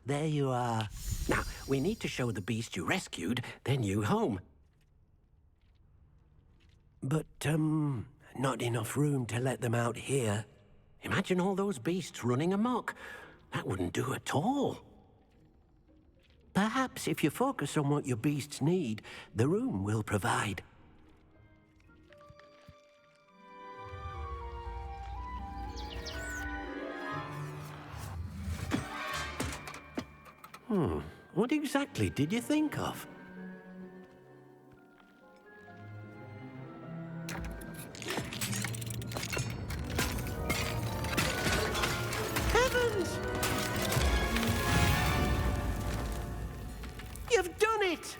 there you are. Now, we need to show the beast you rescued their new home. But, not enough room to let them out here. Imagine all those beasts running amok. That wouldn't do at all. Perhaps if you focus on what your beasts need, the room will provide. What exactly did you think of? Heavens! You've done it!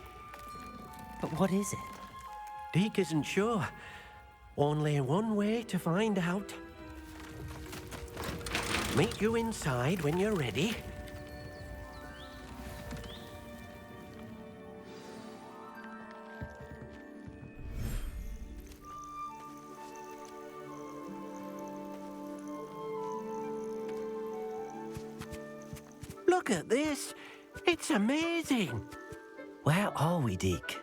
But what is it? Deke isn't sure. Only one way to find out. Meet you inside when you're ready. Look at this. It's amazing. Where are we, Deke?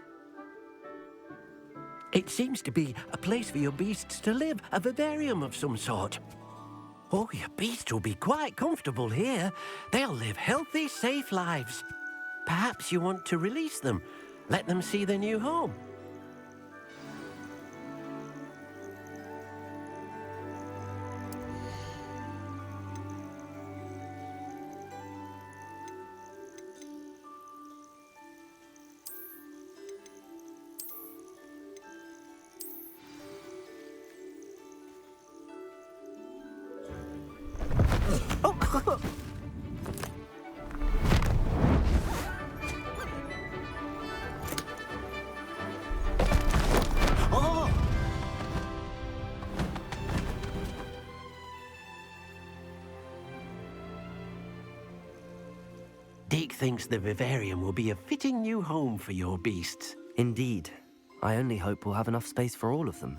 It seems to be a place for your beasts to live, a vivarium of some sort. Oh, your beasts will be quite comfortable here. They'll live healthy, safe lives. Perhaps you want to release them, let them see their new home. Deke thinks the vivarium will be a fitting new home for your beasts. Indeed. I only hope we'll have enough space for all of them.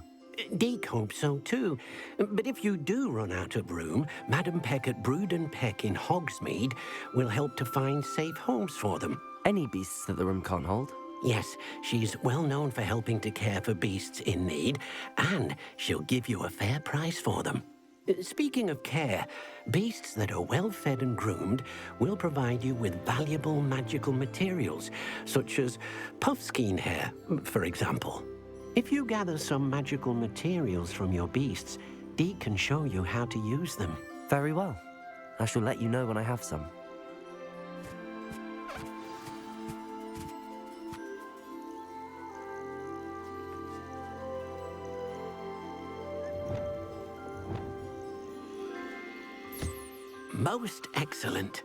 Deke hopes so too. But if you do run out of room, Madam Peck at Brood and Peck in Hogsmeade will help to find safe homes for them. Any beasts that the room can't hold? Yes, she's well known for helping to care for beasts in need, and she'll give you a fair price for them. Speaking of care, beasts that are well fed and groomed will provide you with valuable magical materials, such as puffskein hair, for example. If you gather some magical materials from your beasts, Deke can show you how to use them. Very well. I shall let you know when I have some. Most excellent.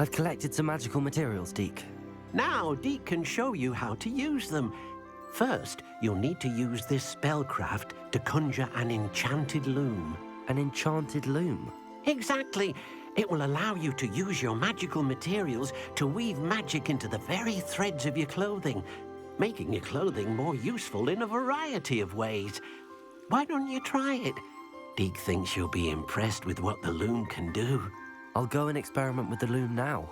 I've collected some magical materials, Deke. Now, Deke can show you how to use them. First, you'll need to use this spellcraft to conjure an enchanted loom. An enchanted loom? Exactly. It will allow you to use your magical materials to weave magic into the very threads of your clothing, making your clothing more useful in a variety of ways. Why don't you try it? Deke thinks you'll be impressed with what the loom can do. I'll go and experiment with the loom now.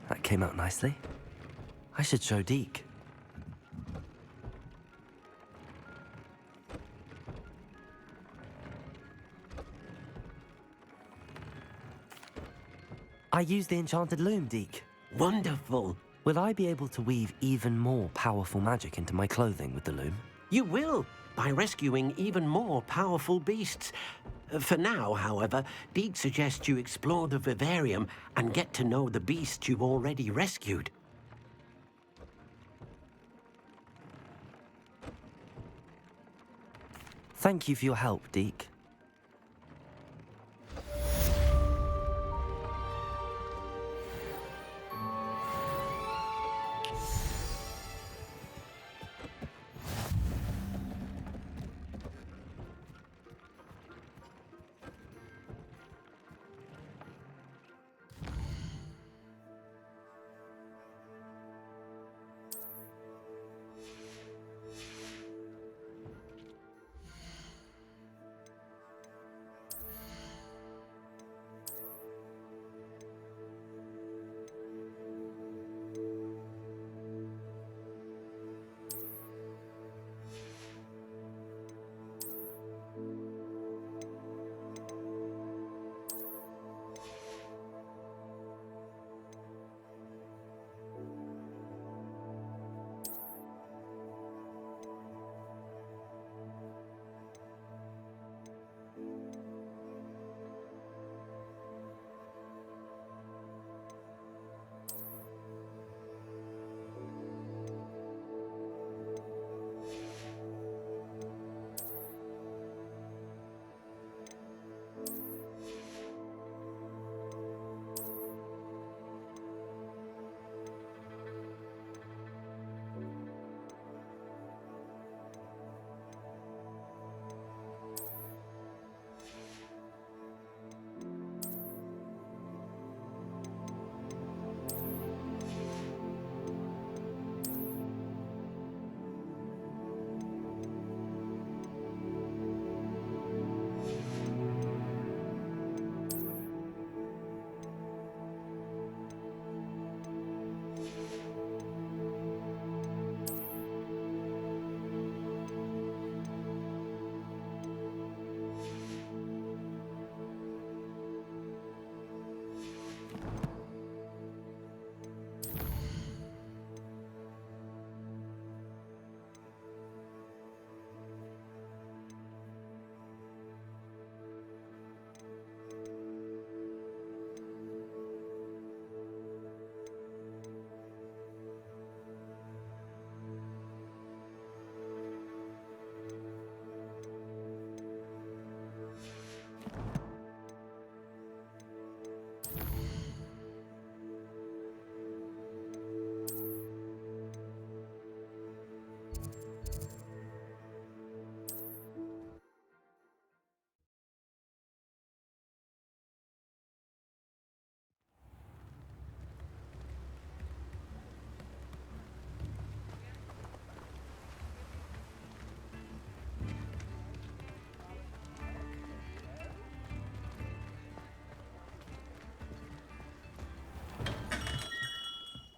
That came out nicely. I should show Deke. I used the enchanted loom, Deke. Wonderful. Will I be able to weave even more powerful magic into my clothing with the loom? You will, by rescuing even more powerful beasts. For now, however, Deke suggests you explore the vivarium and get to know the beasts you've already rescued. Thank you for your help, Deke.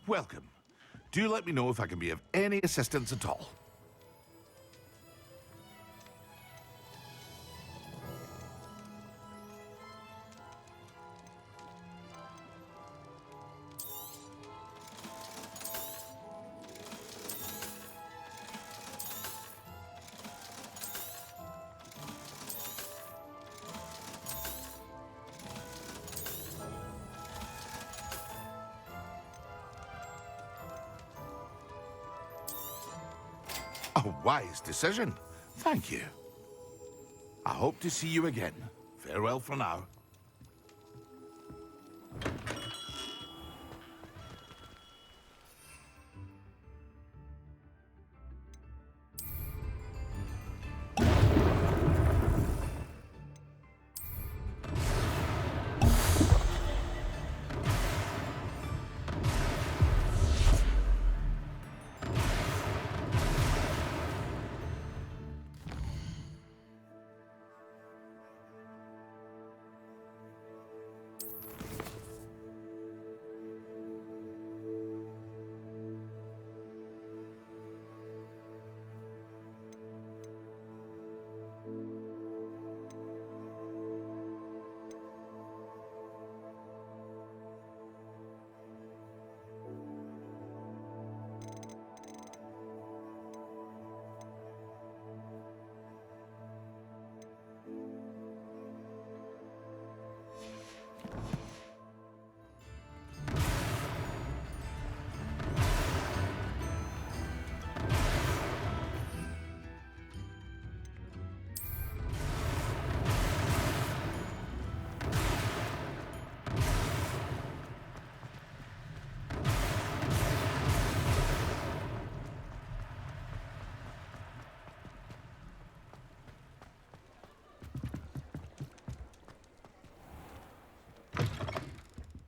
Welcome. Do let me know if I can be of any assistance at all. A wise decision. Thank you. I hope to see you again. Farewell for now.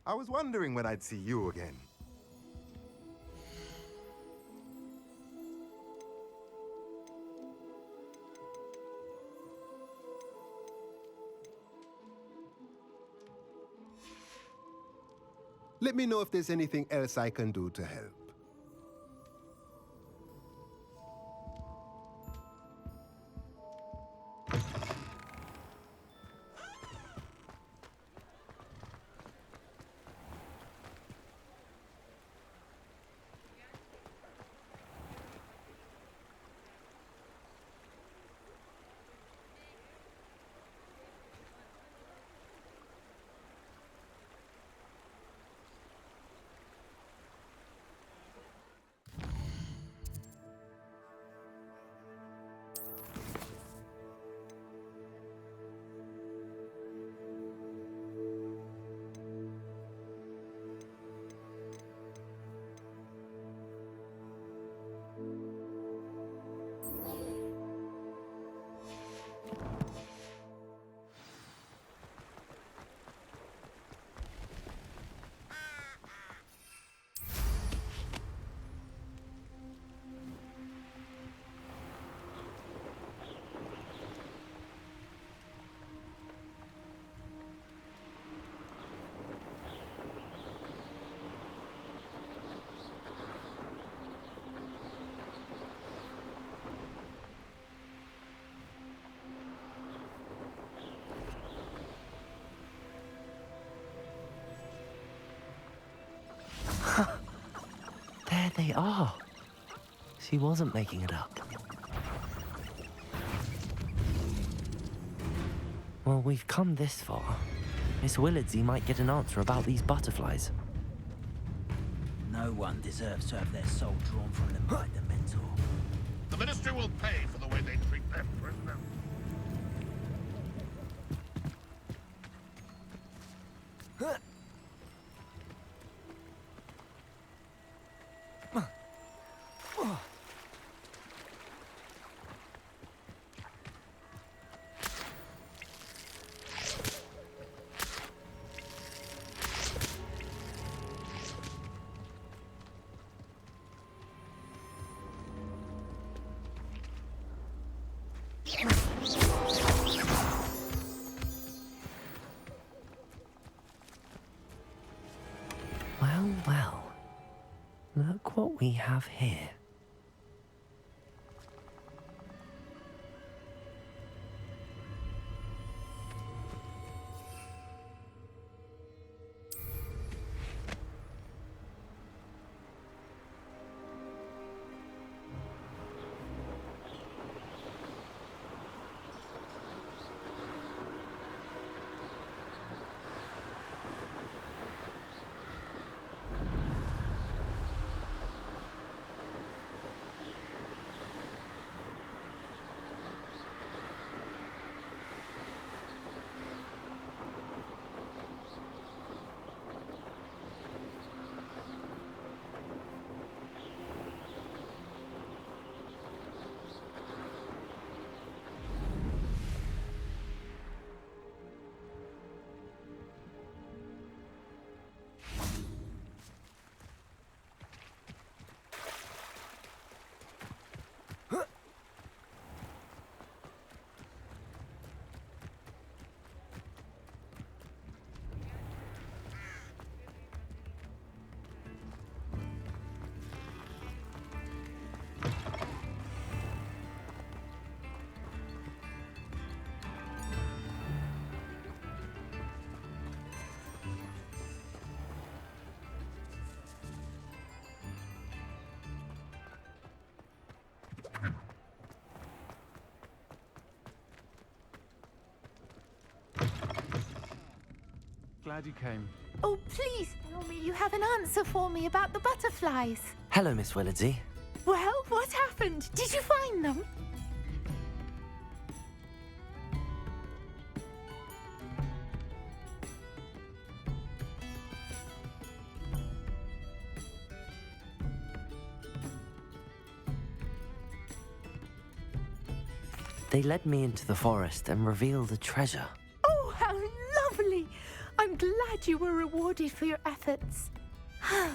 I was wondering when I'd see you again. Let me know if there's anything else I can do to help. There they are. She wasn't making it up. Well, we've come this far. Miss Willardsey might get an answer about these butterflies. No one deserves to have their soul drawn from them by the mentor. The Ministry will pay for the way they treat their prisoners. Well, well. Look what we have here. Glad you came. Oh, please tell me you have an answer for me about the butterflies. Hello, Miss Willardsey. Well, what happened? Did you find them? They led me into the forest and revealed a treasure. Oh, how lovely! I'm glad you were rewarded for your efforts.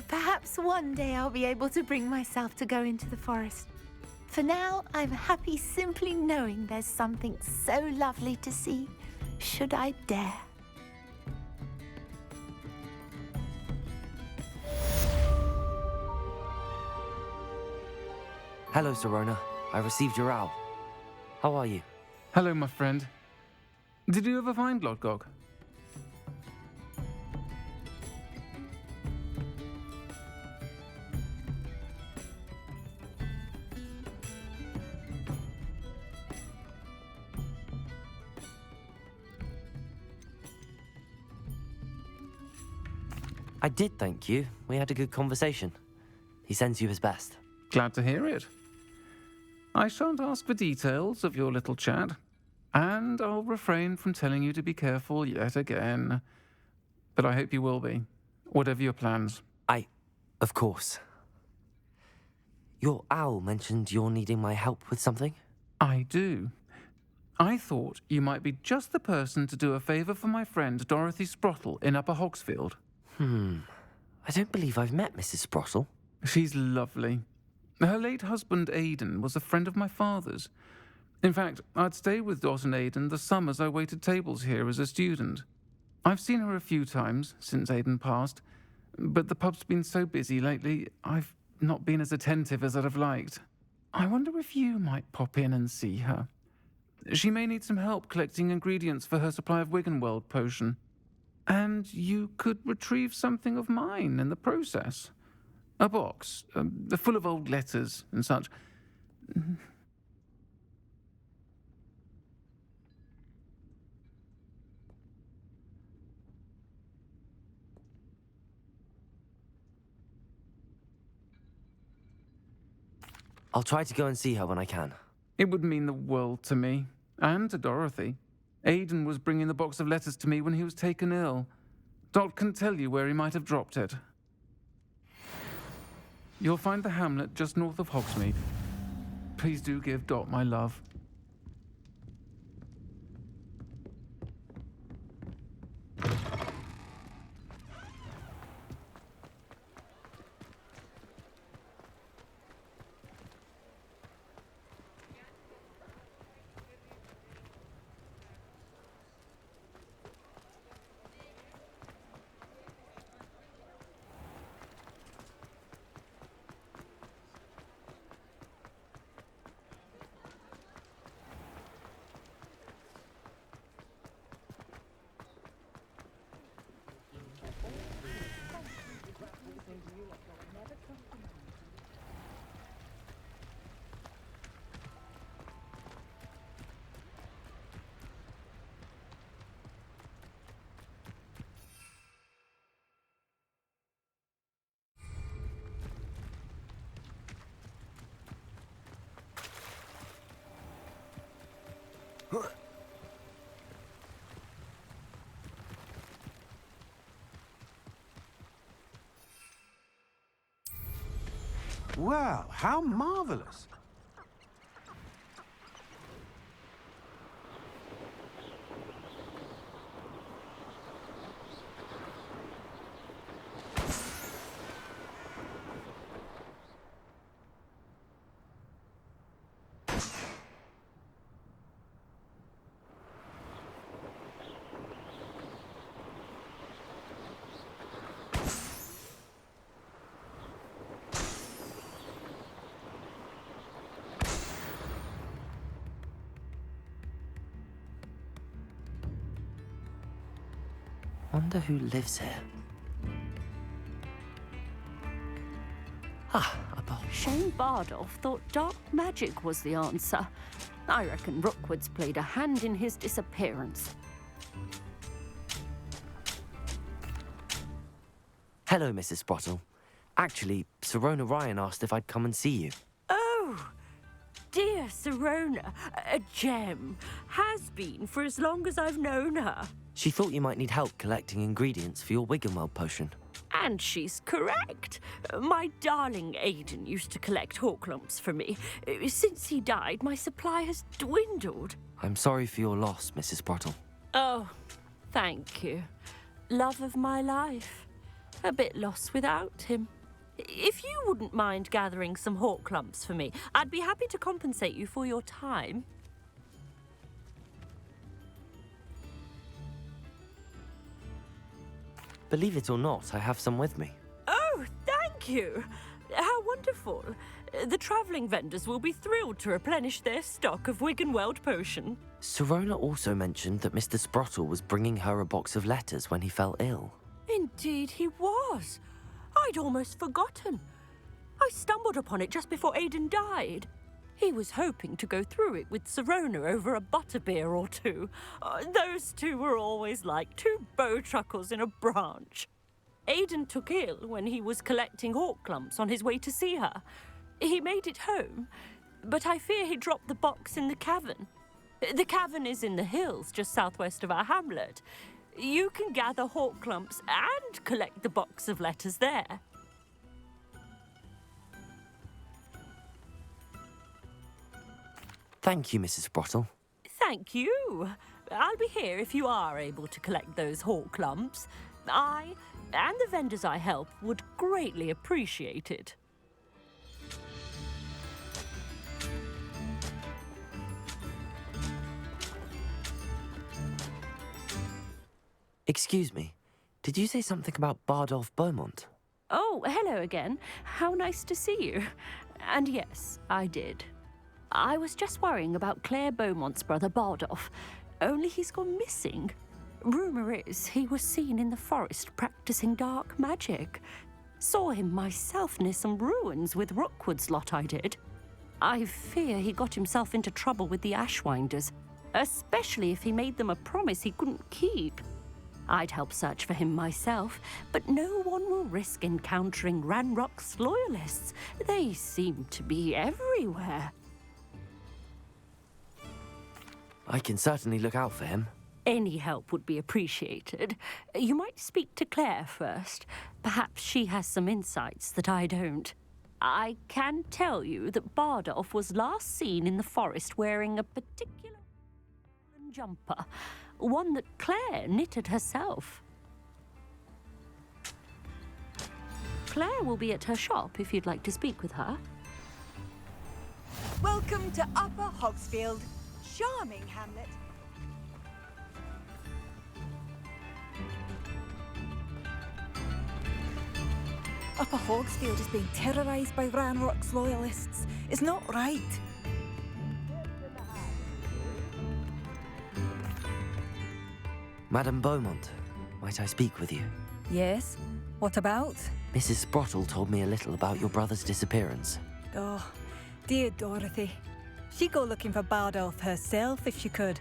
Perhaps one day I'll be able to bring myself to go into the forest. For now, I'm happy simply knowing there's something so lovely to see, should I dare. Hello, Sirona. I received your owl. How are you? Hello, my friend. Did you ever find Lodgok? I did, thank you. We had a good conversation. He sends you his best. Glad to hear it. I shan't ask for details of your little chat, and I'll refrain from telling you to be careful yet again. But I hope you will be, whatever your plans. Of course. Your owl mentioned you're needing my help with something? I do. I thought you might be just the person to do a favour for my friend Dorothy Sprottle in Upper Hogsfield. I don't believe I've met Mrs. Sprottle. She's lovely. Her late husband Aidan was a friend of my father's. In fact, I'd stay with Dot and Aidan the summers I waited tables here as a student. I've seen her a few times since Aidan passed, but the pub's been so busy lately, I've not been as attentive as I'd have liked. I wonder if you might pop in and see her. She may need some help collecting ingredients for her supply of Wiggenweld potion. And you could retrieve something of mine in the process. A box, full of old letters and such. I'll try to go and see her when I can. It would mean the world to me, and to Dorothy. Aidan was bringing the box of letters to me when he was taken ill. Dot can tell you where he might have dropped it. You'll find the hamlet just north of Hogsmeade. Please do give Dot my love. Well, how marvelous. Wonder who lives here. Ah, a box. Shane Bardolph thought dark magic was the answer. I reckon Rookwood's played a hand in his disappearance. Hello, Mrs. Sprottle. Actually, Sirona Ryan asked if I'd come and see you. Oh, dear Sirona, a gem. Has been for as long as I've known her. She thought you might need help collecting ingredients for your Wiggenweld potion. And she's correct. My darling Aidan used to collect hawklumps for me. Since he died, my supply has dwindled. I'm sorry for your loss, Mrs. Sprottle. Oh, thank you. Love of my life. A bit lost without him. If you wouldn't mind gathering some hawklumps for me, I'd be happy to compensate you for your time. Believe it or not, I have some with me. Oh, thank you. How wonderful. The travelling vendors will be thrilled to replenish their stock of Wiggenweld potion. Sirona also mentioned that Mr. Sprottle was bringing her a box of letters when he fell ill. Indeed he was. I'd almost forgotten. I stumbled upon it just before Aidan died. He was hoping to go through it with Sirona over a butterbeer or two. Those two were always like two bowtruckles in a branch. Aidan took ill when he was collecting hawklumps on his way to see her. He made it home, but I fear he dropped the box in the cavern. The cavern is in the hills just southwest of our hamlet. You can gather hawklumps and collect the box of letters there. Thank you, Mrs. Sprottle. Thank you. I'll be here if you are able to collect those hawklumps. I and the vendors I help would greatly appreciate it. Excuse me, did you say something about Bardolph Beaumont? Oh, hello again. How nice to see you. And yes, I did. I was just worrying about Claire Beaumont's brother Bardolph, only he's gone missing. Rumour is he was seen in the forest practicing dark magic. Saw him myself near some ruins with Rookwood's lot I did. I fear he got himself into trouble with the Ashwinders, especially if he made them a promise he couldn't keep. I'd help search for him myself, but no one will risk encountering Ranrock's loyalists. They seem to be everywhere. I can certainly look out for him. Any help would be appreciated. You might speak to Claire first. Perhaps she has some insights that I don't. I can tell you that Bardolph was last seen in the forest wearing a particular jumper, one that Claire knitted herself. Claire will be at her shop if you'd like to speak with her. Welcome to Upper Hogsfield. Charming hamlet. Upper Hogsfield is being terrorised by Ranrock's loyalists. It's not right. Madame Beaumont, might I speak with you? Yes? What about? Mrs. Sprottle told me a little about your brother's disappearance. Oh, dear Dorothy. She'd go looking for Bardolph herself if she could.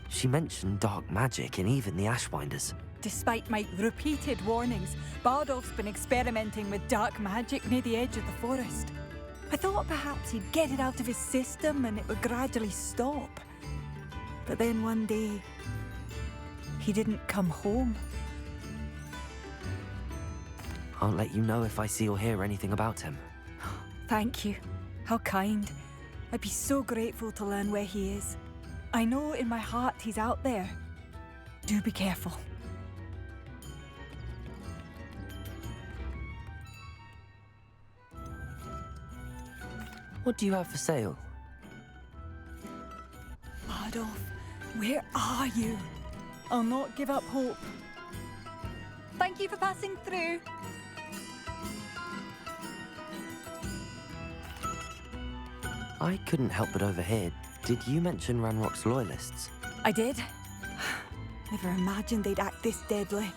She mentioned dark magic and even the Ashwinders. Despite my repeated warnings, Bardolph's been experimenting with dark magic near the edge of the forest. I thought perhaps he'd get it out of his system and it would gradually stop. But then one day, he didn't come home. I'll let you know if I see or hear anything about him. Thank you. How kind. I'd be so grateful to learn where he is. I know in my heart he's out there. Do be careful. What do you have for sale? Adolf, where are you? I'll not give up hope. Thank you for passing through. I couldn't help but overhear. Did you mention Ranrock's loyalists? I did. Never imagined they'd act this deadly.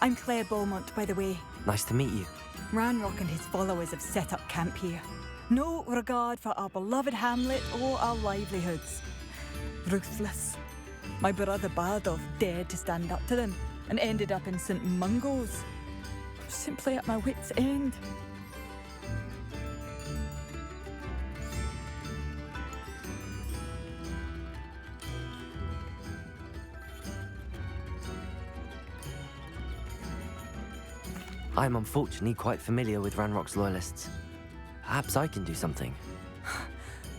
I'm Claire Beaumont, by the way. Nice to meet you. Ranrock and his followers have set up camp here. No regard for our beloved hamlet or our livelihoods. Ruthless. My brother Bardolph dared to stand up to them and ended up in St. Mungo's. Simply at my wit's end. I'm unfortunately quite familiar with Ranrock's loyalists. Perhaps I can do something.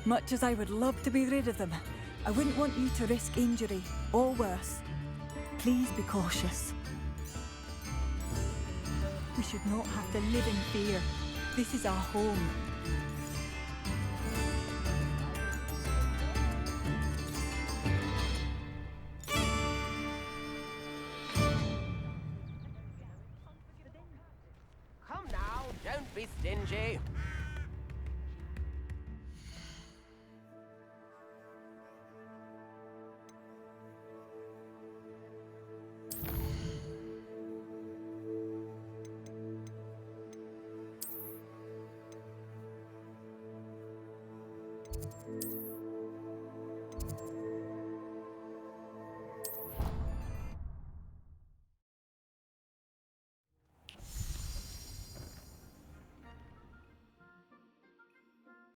Much as I would love to be rid of them, I wouldn't want you to risk injury, or worse. Please be cautious. We should not have to live in fear. This is our home. Come now, don't be stingy.